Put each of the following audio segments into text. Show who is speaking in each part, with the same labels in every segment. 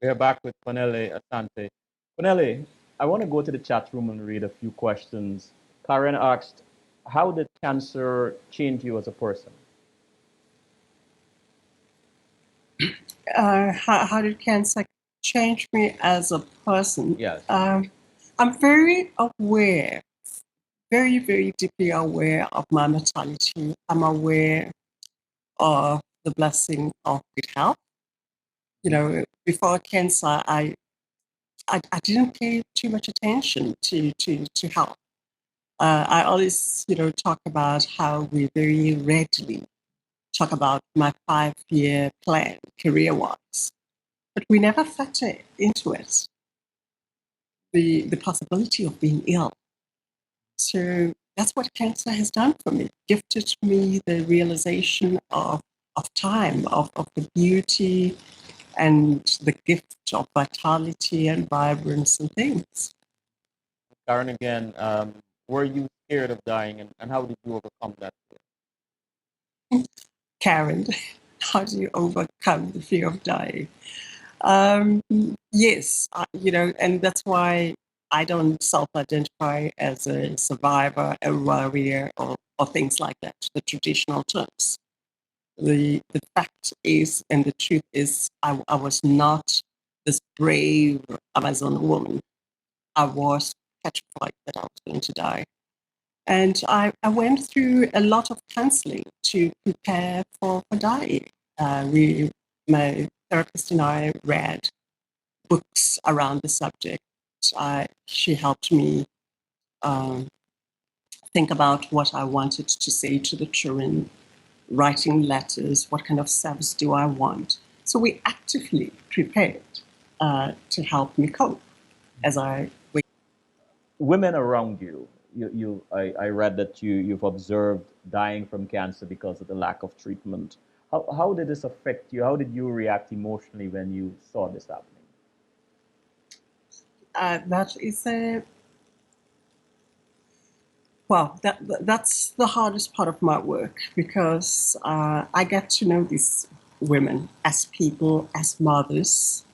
Speaker 1: We're back with Kwanele Asante. Kwanele, I want to go to the chat room and read a few questions. Karen asked, how did cancer change you as a person?
Speaker 2: How did cancer change me as a person?
Speaker 1: Yes.
Speaker 2: I'm very aware, very, very deeply aware of my mortality. I'm aware of the blessing of good health. You know, before cancer, I didn't pay too much attention to health. I always, talk about how we very readily talk about my 5-year plan career-wise, but we never factor into it the possibility of being ill. So that's what cancer has done for me, gifted me the realization of time, of the beauty and the gift of vitality and vibrance and things.
Speaker 1: Karen, again, were you scared of dying and how did you overcome that fear?
Speaker 2: Karen, how do you overcome the fear of dying? Yes, and that's why I don't self-identify as a survivor, a warrior, or things like that, the traditional terms. The fact is, and the truth is, I was not this brave Amazon woman. I was petrified that I was going to die. And I went through a lot of counseling to prepare for dying. My therapist and I read books around the subject. She helped me um, think about what I wanted to say to the children, writing letters, what kind of service do I want. So we actively prepared to help me cope as I wait.
Speaker 1: Women around you, I read that you've observed dying from cancer because of the lack of treatment. How did this affect you? How did you react emotionally when you saw this happening?
Speaker 2: That is a Well, that's the hardest part of my work because I get to know these women as people, as mothers.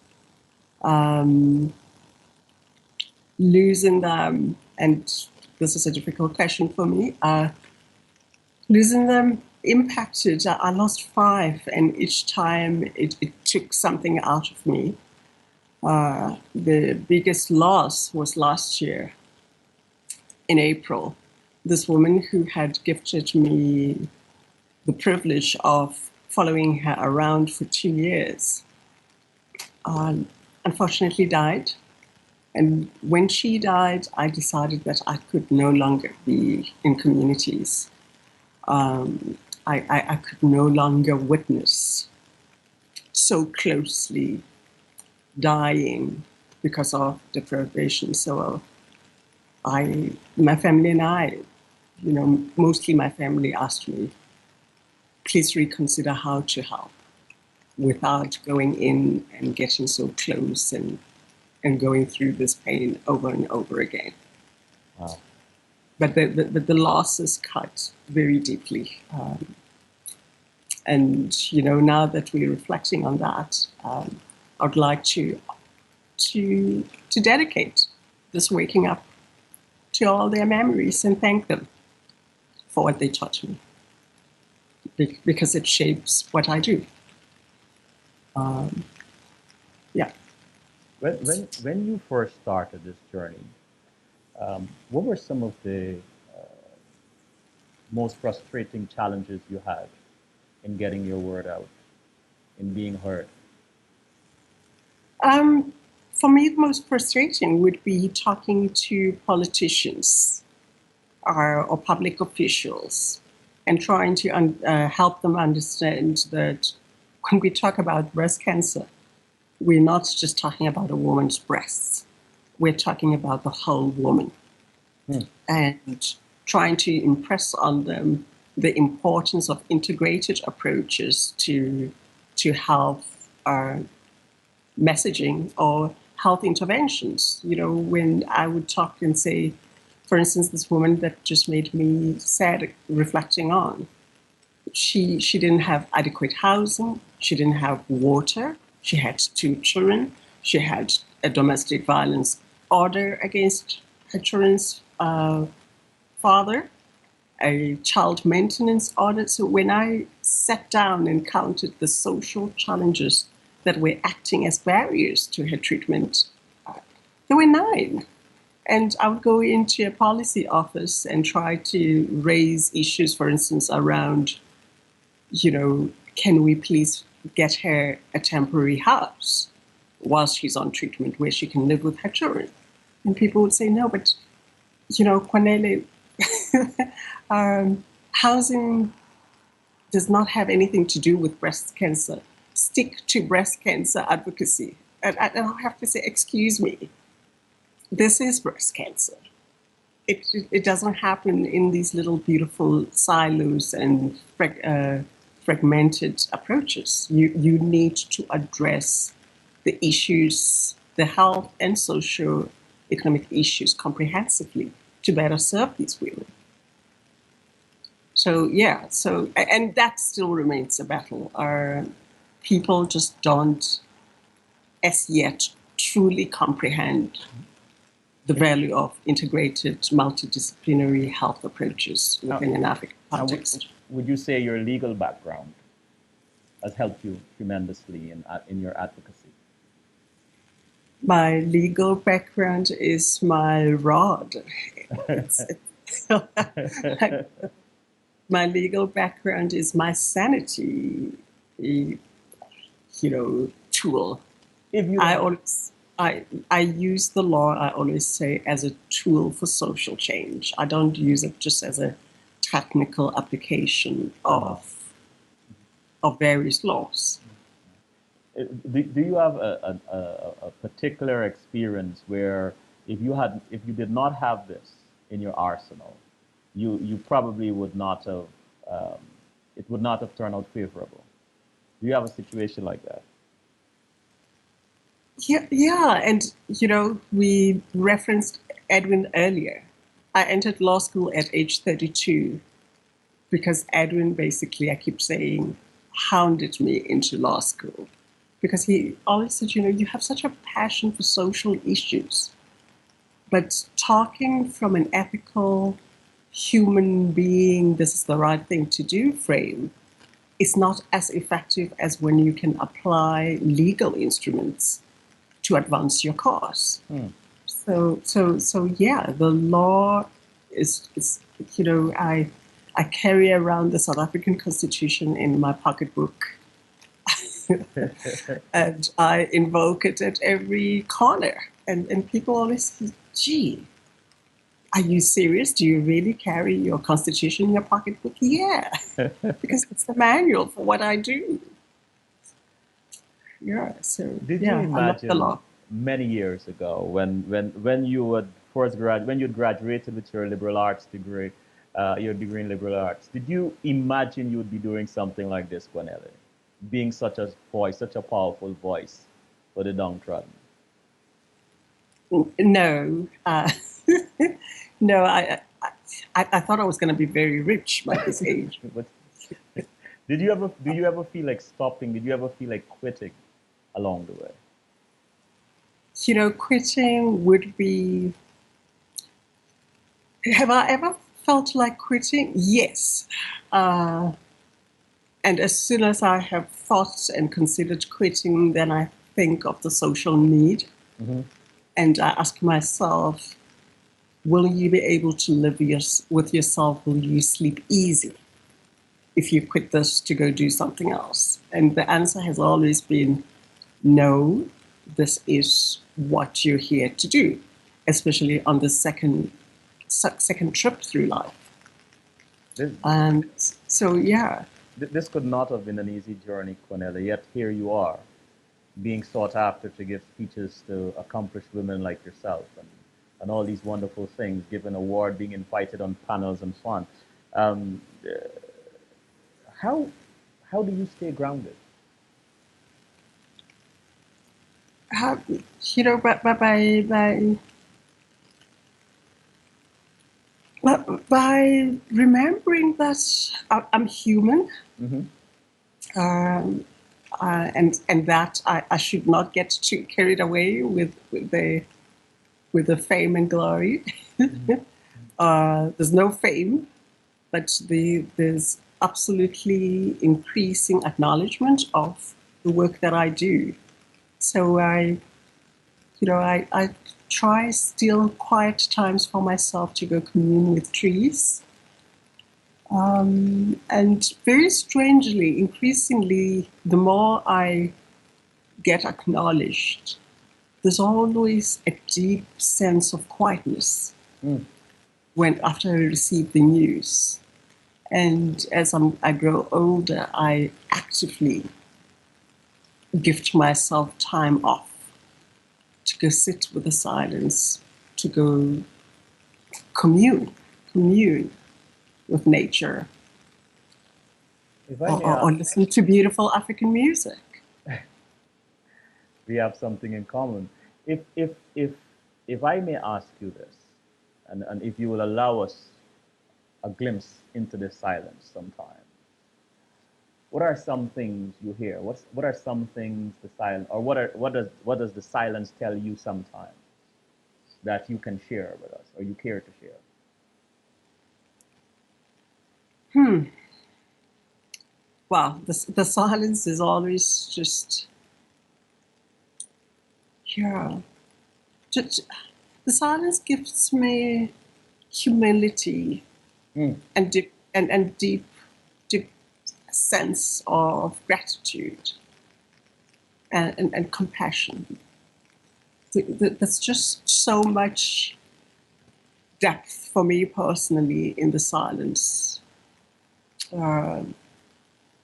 Speaker 2: Um, Losing them, and this is a difficult question for me, losing them impacted. I lost 5, and each time it took something out of me. The biggest loss was last year in April. This woman who had gifted me the privilege of following her around for 2 years, unfortunately died. And when she died, I decided that I could no longer be in communities. I could no longer witness so closely dying because of deprivation. So my family and I, mostly my family asked me, please reconsider how to help without going in and getting so close and going through this pain over and over again.
Speaker 1: Wow.
Speaker 2: But the loss is cut very deeply. And now that we're reflecting on that, I'd like to dedicate this waking up to all their memories and thank them for what they taught me, because it shapes what I do. Yeah.
Speaker 1: When you first started this journey, what were some of the most frustrating challenges you had in getting your word out, in being heard?
Speaker 2: For me, the most frustrating would be talking to politicians or public officials and trying to help them understand that when we talk about breast cancer, we're not just talking about a woman's breasts. We're talking about the whole woman. And trying to impress on them the importance of integrated approaches to health messaging or health interventions. When I would talk and say, for instance, this woman that just made me sad reflecting on, she didn't have adequate housing, she didn't have water, she had 2 children, She had a domestic violence order against her children's father, a child maintenance audit. So when I sat down and counted the social challenges that were acting as barriers to her treatment, there were 9. And I would go into a policy office and try to raise issues, for instance, around, can we please get her a temporary house while she's on treatment where she can live with her children? And people would say, no, but, Kwanele, housing does not have anything to do with breast cancer. Stick to breast cancer advocacy. And I have to say, excuse me, this is breast cancer. It doesn't happen in these little beautiful silos and fragmented approaches. You need to address the issues, the health and socio-economic issues comprehensively to better serve these women. So yeah, and that still remains a battle. Our people just don't, as yet, truly comprehend the value of integrated multidisciplinary health approaches within an African context.
Speaker 1: Would you say your legal background has helped you tremendously in your advocacy?
Speaker 2: My legal background is my rod. My legal background is my sanity, tool. I use the law, I always say, as a tool for social change. I don't use it just as a technical application of various laws.
Speaker 1: Do you have a particular experience where if you did not have this in your arsenal, you probably would not have it would not have turned out favorable? Do you have a situation like that?
Speaker 2: Yeah, and we referenced Edwin earlier. I entered law school at age 32 because Edwin basically, I keep saying, hounded me into law school because he always said, you have such a passion for social issues, but talking from an ethical, human being, this is the right thing to do frame is not as effective as when you can apply legal instruments to advance your cause. So yeah, the law is I carry around the South African Constitution in my pocketbook, and I invoke it at every corner. And people always say, "Gee, are you serious? Do you really carry your Constitution in your pocketbook?" Yeah, because it's the manual for what I do. Yeah, so
Speaker 1: Did you
Speaker 2: yeah, I love the
Speaker 1: imagine
Speaker 2: law.
Speaker 1: many years ago when you would when you graduated with your liberal arts degree, your degree in liberal arts, did you imagine you would be doing something like this, Kwanele? Being such a voice, such a powerful voice for the downtrodden?
Speaker 2: No, no, I thought I was going to be very rich by this age.
Speaker 1: But do you ever feel like stopping? Did you ever feel like quitting along the way?
Speaker 2: Quitting would be. Have I ever felt like quitting? Yes. And as soon as I have thought and considered quitting, then I think of the social need.
Speaker 1: Mm-hmm.
Speaker 2: And I ask myself, will you be able to live with yourself? Will you sleep easy if you quit this to go do something else? And the answer has always been no, this is what you're here to do, especially on the second trip through life.
Speaker 1: This,
Speaker 2: And so, yeah.
Speaker 1: this could not have been an easy journey, Kwanele, yet here you are, being sought after to give speeches to accomplished women like yourself and all these wonderful things, given award, being invited on panels and so on. Um, how, how do you stay grounded?
Speaker 2: By remembering that I'm human,
Speaker 1: Mm-hmm.
Speaker 2: um, and that I should not get too carried away with the fame and glory. There's no fame, but there's absolutely increasing acknowledgement of the work that I do. So I try still quiet times for myself to go commune with trees. And very strangely, increasingly, the more I get acknowledged, there's always a deep sense of quietness when after I receive the news. And as I grow older, I actively gift myself time off to go sit with the silence, to go commune with nature,
Speaker 1: If I may
Speaker 2: or
Speaker 1: ask,
Speaker 2: listen to beautiful African music.
Speaker 1: we have something in common. If I may ask you this, and if you will allow us a glimpse into this silence sometime, what are some things you hear? What are some things the silence, or what does the silence tell you sometimes that you can share with us, or you care to share?
Speaker 2: Wow, the silence is always just, yeah. Just, the silence gives me humility and deep sense of gratitude and compassion. There's just so much depth for me personally in the silence.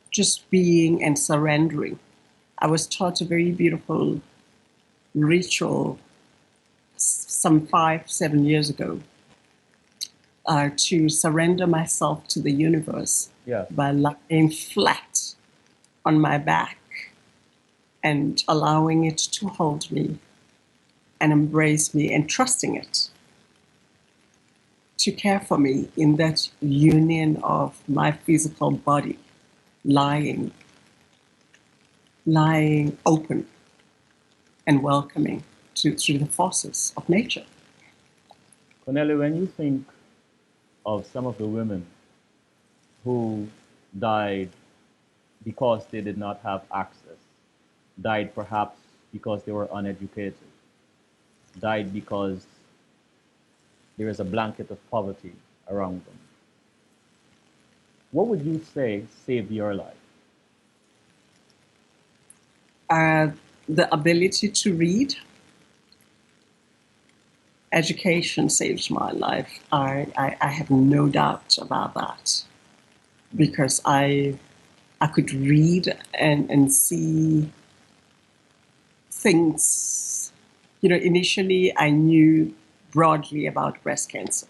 Speaker 2: Just being and surrendering. I was taught a very beautiful ritual some 5-7 years ago to surrender myself to the universe
Speaker 1: Yeah.
Speaker 2: by lying flat on my back and allowing it to hold me and embrace me and trusting it to care for me in that union of my physical body lying open and welcoming through the forces of nature.
Speaker 1: Kwanele, when you think of some of the women who died because they did not have access, died perhaps because they were uneducated, died because there is a blanket of poverty around them, what would you say saved your life?
Speaker 2: Uh, the ability to read, education saves my life. I have no doubt about that because I could read and see things. Initially I knew broadly about breast cancer.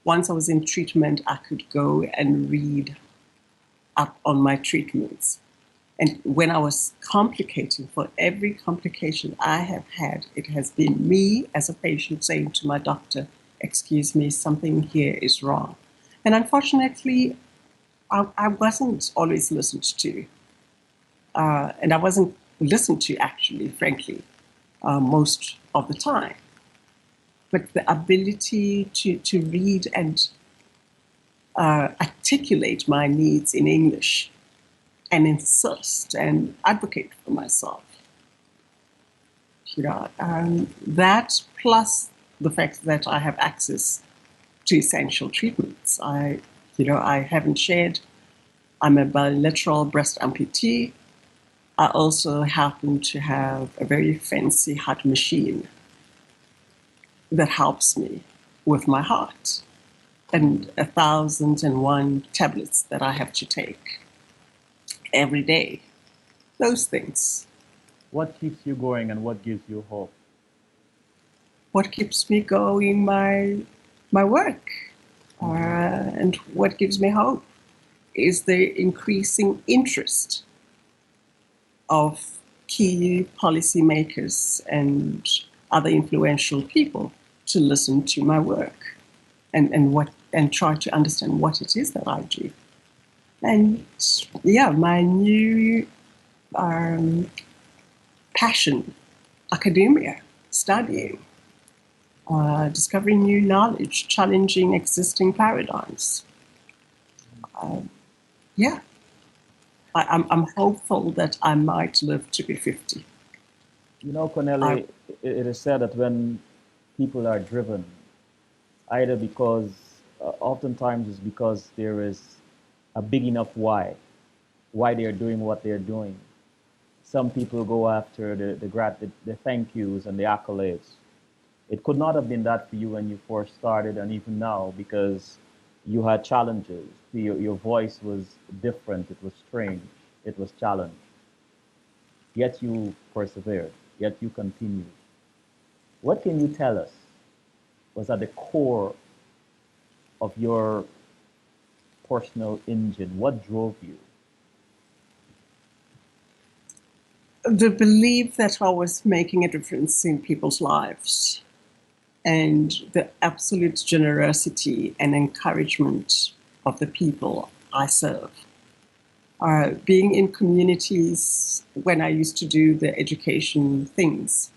Speaker 2: Once I was in treatment, I could go and read up on my treatments. And when I was complicating, for every complication I have had, it has been me as a patient saying to my doctor, excuse me, something here is wrong. And unfortunately, I wasn't always listened to. And I wasn't listened to, actually, frankly, most of the time. But the ability to read and articulate my needs in English and insist and advocate for myself. That plus the fact that I have access to essential treatments. I haven't shared. I'm a bilateral breast amputee. I also happen to have a very fancy heart machine that helps me with my heart, and 1,001 tablets that I have to take every day. Those things.
Speaker 1: What keeps you going and what gives you hope?
Speaker 2: What keeps me going? My work, and what gives me hope is the increasing interest of key policymakers and other influential people to listen to my work and try to understand what it is that I do. And yeah, my new passion, academia, studying, discovering new knowledge, challenging existing paradigms. Yeah, I'm hopeful that I might live to be 50.
Speaker 1: You know,
Speaker 2: I,
Speaker 1: Kwanele, it is said that when people are driven, either because, oftentimes it's because there is a big enough why they're doing what they're doing. Some people go after the thank yous and the accolades. It could not have been that for you when you first started, and even now, because you had challenges. Your voice was different. It was strange. It was challenged. Yet you persevered. Yet you continued. What can you tell us was at the core of your personal engine? What drove you?
Speaker 2: the belief that I was making a difference in people's lives and the absolute generosity and encouragement of the people I serve. Being in communities when I used to do the education things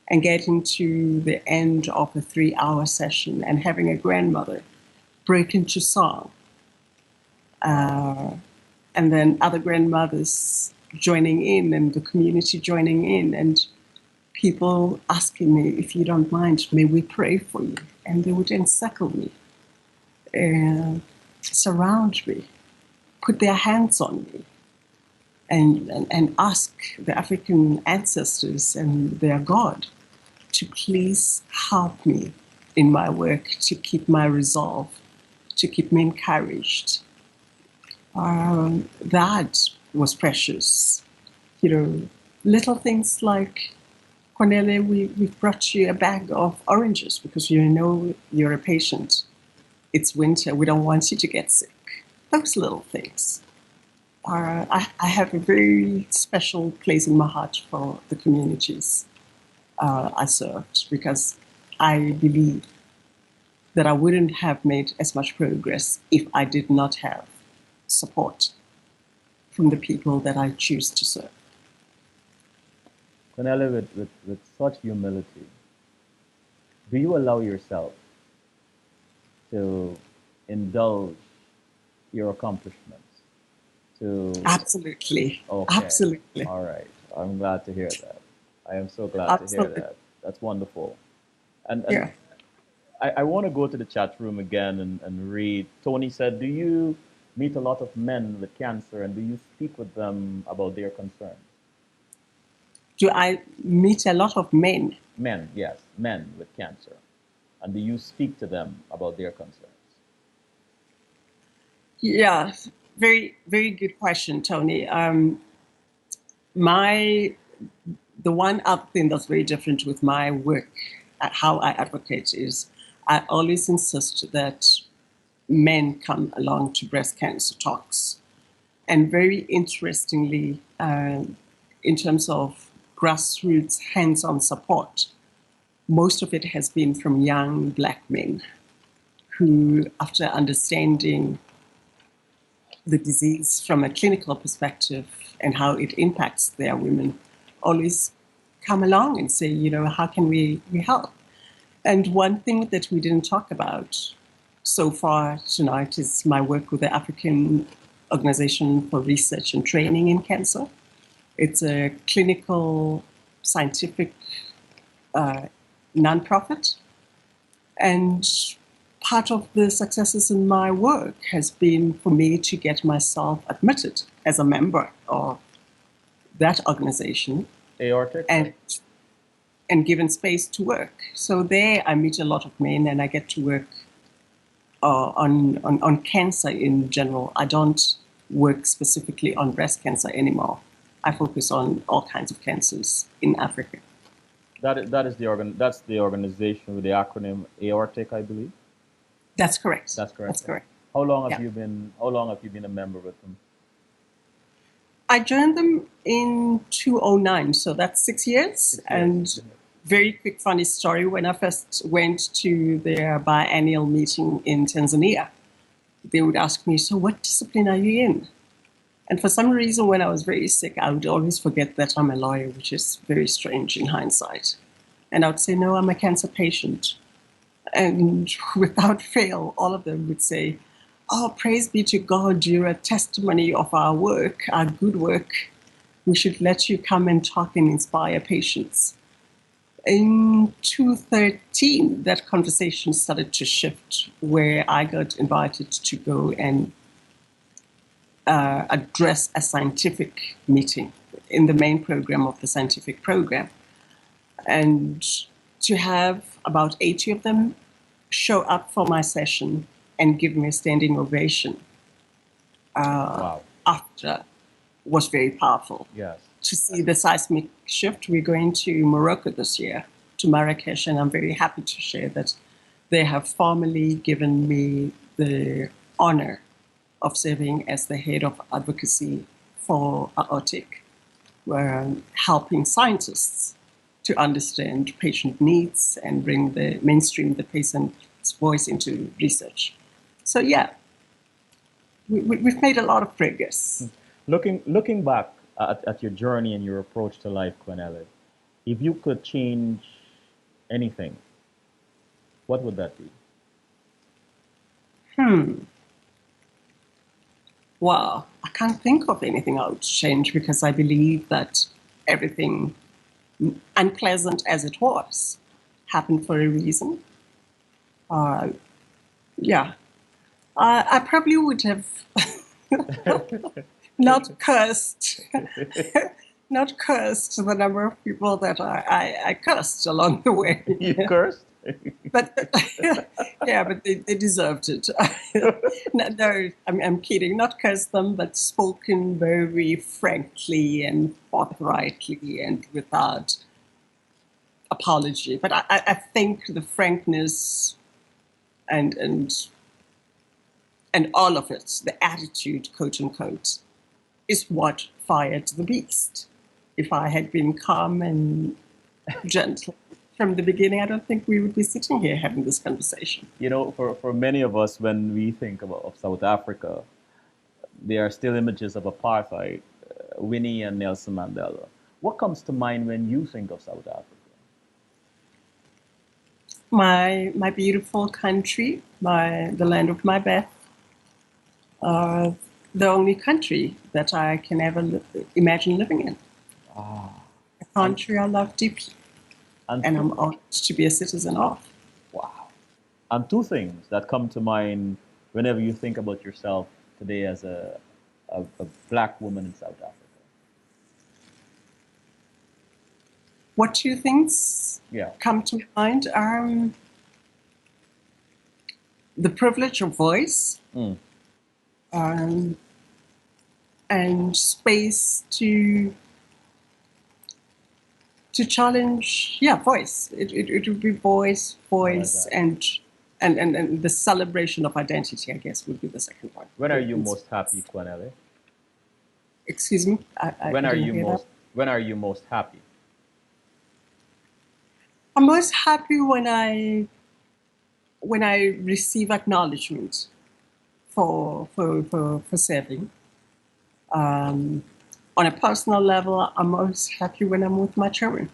Speaker 2: and getting to the end of a 3-hour session and having a grandmother break into song, and then other grandmothers joining in and the community joining in, and people asking me, if you don't mind, may we pray for you? And they would encircle me, surround me, put their hands on me, and ask the African ancestors and their God to please help me in my work, to keep my resolve, to keep me encouraged. That was precious. You know, little things like, Kwanele, we've brought you a bag of oranges because you know you're a patient. It's winter. We don't want you to get sick. Those little things. I have a very special place in my heart for the communities I served because I believe that I wouldn't have made as much progress if I did not have support from the people that I choose to serve.
Speaker 1: Cornelia, with such humility, do you allow yourself to indulge your accomplishments? To
Speaker 2: Absolutely.
Speaker 1: Okay,
Speaker 2: Absolutely.
Speaker 1: all right. I'm glad to hear that. I am so glad to hear
Speaker 2: Absolutely.
Speaker 1: that. That's wonderful. And
Speaker 2: Yeah.
Speaker 1: I want to go to the chat room again and read. Tony said, "Do you meet a lot of men with cancer, and do you speak with them about their concerns?"
Speaker 2: Do I meet a lot of men?
Speaker 1: Men, yes, men with cancer. And do you speak to them about their concerns?
Speaker 2: Yeah, very, very good question, Tony. My the one other thing that's very different with my work, how I advocate, is I always insist that men come along to breast cancer talks. And very interestingly, in terms of grassroots hands-on support, most of it has been from young Black men who, after understanding the disease from a clinical perspective and how it impacts their women, always come along and say, you know, how can we help? And one thing that we didn't talk about so far tonight is my work with the African Organization for Research and Training in Cancer. It's a clinical, scientific nonprofit. And part of the successes in my work has been for me to get myself admitted as a member of that organization
Speaker 1: Aortic?
Speaker 2: and given space to work. So there I meet a lot of men and I get to work on cancer in general. I don't work specifically on breast cancer anymore. I focus on all kinds of cancers in Africa.
Speaker 1: That's the organization with the acronym Aortic, I believe.
Speaker 2: That's correct.
Speaker 1: That's correct.
Speaker 2: That's correct.
Speaker 1: How long have you been a member with them?
Speaker 2: I joined them in 2009, so that's 6 years.
Speaker 1: 6 years.
Speaker 2: And very quick funny story, when I first went to their biannual meeting in Tanzania, they would ask me, so what discipline are you in? And for some reason, when I was very sick, I would always forget that I'm a lawyer, which is very strange in hindsight. And I would say, no, I'm a cancer patient. And without fail, all of them would say, oh, praise be to God, you're a testimony of our work, our good work. We should let you come and talk and inspire patients. In 2013, that conversation started to shift, where I got invited to go and address a scientific meeting in the main program of the scientific program. And to have about 80 of them show up for my session and give me a standing ovation
Speaker 1: Wow.
Speaker 2: after was very powerful.
Speaker 1: Yes.
Speaker 2: To see the seismic shift, we're going to Morocco this year, to Marrakesh, and I'm very happy to share that they have formally given me the honor of serving as the head of advocacy for aortic, helping scientists to understand patient needs and bring the mainstream the patient's voice into research. So yeah, we've made a lot of progress.
Speaker 1: Looking back at your journey and your approach to life, Kwanele, if you could change anything, what would that be?
Speaker 2: Wow, I can't think of anything I would change because I believe that everything, unpleasant as it was, happened for a reason. Yeah, I probably would have not cursed, not cursed the number of people that I cursed along the way.
Speaker 1: You cursed?
Speaker 2: But yeah, but they deserved it. No, I'm kidding. Not cursed them, but spoken very frankly and forthrightly and without apology. But I think the frankness and all of it, the attitude, quote unquote, is what fired the beast. If I had been calm and gentle from the beginning, I don't think we would be sitting here having this conversation.
Speaker 1: You know, for many of us, when we think of South Africa, there are still images of apartheid, Winnie and Nelson Mandela. What comes to mind when you think of South Africa?
Speaker 2: My beautiful country, the land of my birth, the only country that I can ever imagine living in.
Speaker 1: Ah,
Speaker 2: A country I love deeply, and I'm honored to be a citizen of.
Speaker 1: wow. And two things that come to mind whenever you think about yourself today as a black woman in South Africa.
Speaker 2: What two things
Speaker 1: Yeah.
Speaker 2: come to mind? The privilege of voice,
Speaker 1: Mm.
Speaker 2: and space to challenge. Yeah, voice. It would be voice,
Speaker 1: that.
Speaker 2: and the celebration of identity, I guess, would be the second one.
Speaker 1: When are you most happy, Kwanele?
Speaker 2: Excuse me, I didn't hear that.
Speaker 1: When are you most happy?
Speaker 2: I'm most happy when I receive acknowledgement for serving. On a personal level, I'm most happy when I'm with my children.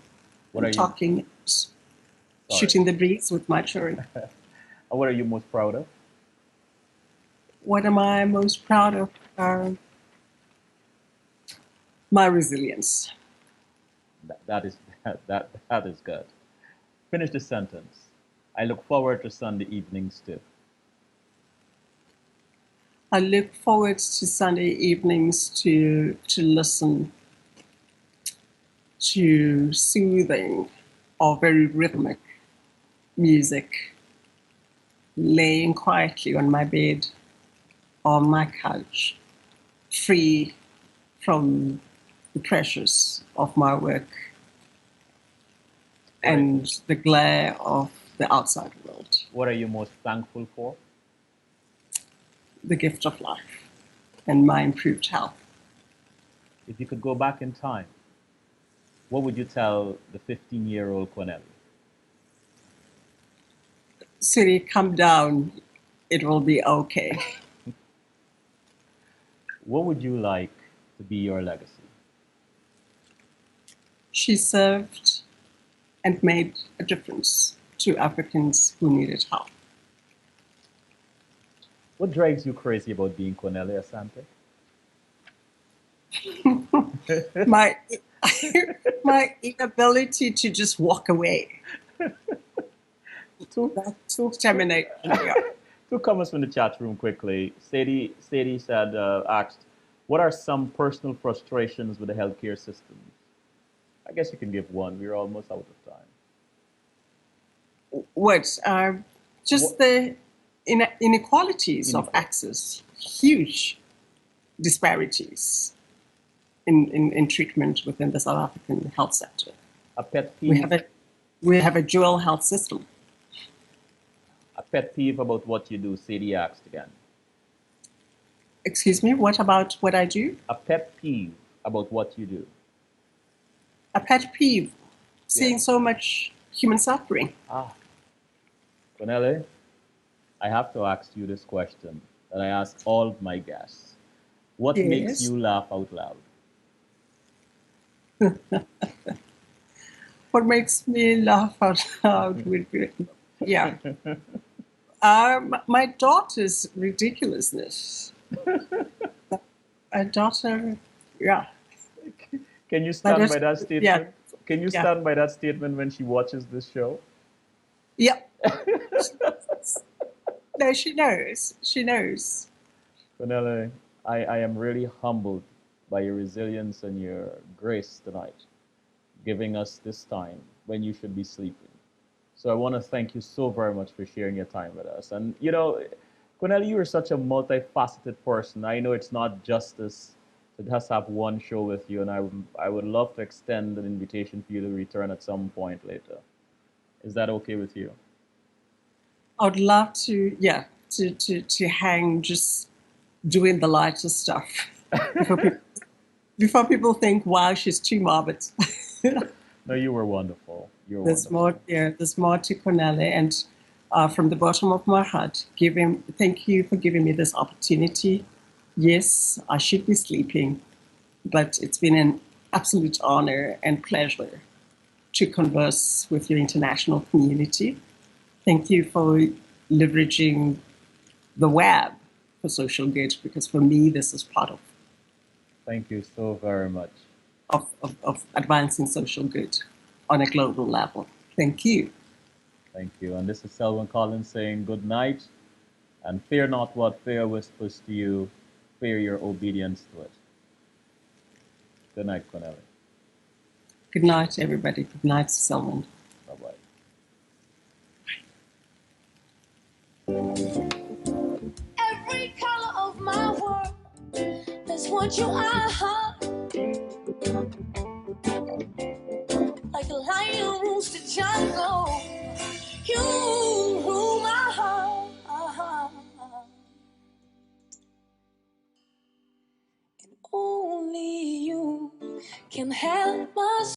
Speaker 1: What are
Speaker 2: I'm
Speaker 1: you?
Speaker 2: talking, shooting the breeze with my children.
Speaker 1: What are you most proud of?
Speaker 2: What am I most proud of? My resilience.
Speaker 1: That is that is good. Finish the sentence. I look forward to Sunday evenings too.
Speaker 2: I look forward to Sunday evenings to listen to soothing or very rhythmic music, laying quietly on my bed or on my couch, free from the pressures of my work and the glare of the outside world.
Speaker 1: What are you most thankful for?
Speaker 2: The gift of life and my improved health.
Speaker 1: If you could go back in time, what would you tell the 15-year-old Kwanele?
Speaker 2: Siri, come down. It will be okay.
Speaker 1: What would you like to be your legacy?
Speaker 2: She served and made a difference to Africans who needed help.
Speaker 1: What drives you crazy about being Kwanele Asante?
Speaker 2: My my inability to just walk away.
Speaker 1: two,
Speaker 2: That's
Speaker 1: two, two,
Speaker 2: determination. Yeah.
Speaker 1: two comments from the chat room quickly. Sadie said, asked, what are some personal frustrations with the healthcare system? I guess you can give one. We're almost out of time.
Speaker 2: What?
Speaker 1: What,
Speaker 2: Just the inequalities of
Speaker 1: inequality.
Speaker 2: access, huge disparities in treatment within the South African health sector.
Speaker 1: A pet
Speaker 2: We
Speaker 1: peeve.
Speaker 2: have a we have a dual health system.
Speaker 1: A pet peeve about what you do. Sadie asked again.
Speaker 2: Excuse me, what about what I do?
Speaker 1: A pet peeve about what you do.
Speaker 2: A pet peeve,
Speaker 1: Yes.
Speaker 2: seeing so much human suffering.
Speaker 1: Ah, Kwanele, I have to ask you this question that I ask all of my guests. What makes
Speaker 2: Yes.
Speaker 1: you laugh out loud?
Speaker 2: What makes me laugh out loud would be, yeah. My daughter's ridiculousness. My daughter, yeah.
Speaker 1: Can you
Speaker 2: But
Speaker 1: stand by that
Speaker 2: yeah,
Speaker 1: statement? Can you
Speaker 2: yeah,
Speaker 1: stand by that statement when she watches this show?
Speaker 2: yeah. No, she knows. She knows.
Speaker 1: Cornelia, I am really humbled by your resilience and your grace tonight, giving us this time when you should be sleeping. So I want to thank you so very much for sharing your time with us. And you know, Cornelia, you are such a multifaceted person. I know it's not justice to just have one show with you, and I would love to extend an invitation for you to return at some point later. Is that okay with you?
Speaker 2: I'd love to, yeah, to hang just doing the lighter stuff before people, before people think, wow, she's too morbid.
Speaker 1: No, you were wonderful. You were
Speaker 2: There's more,
Speaker 1: wonderful.
Speaker 2: yeah, there's more to Kwanele. And from the bottom of my heart, thank you for giving me this opportunity. Yes, I should be sleeping, but it's been an absolute honor and pleasure to converse with your international community. Thank you for leveraging the web for social good, because for me, this is part
Speaker 1: Thank you so very much.
Speaker 2: of advancing social good on a global level. Thank you.
Speaker 1: Thank you. And this is Selwyn Collins saying good night. And fear not what fear whispers to you, fear your obedience to it. Good night, Cornelia.
Speaker 2: Good night, everybody. Good night, Selman.
Speaker 1: Bye bye.
Speaker 3: Every color of my world, that's what you are. Like a lion rules the jungle, you rule my heart. And only you can help us.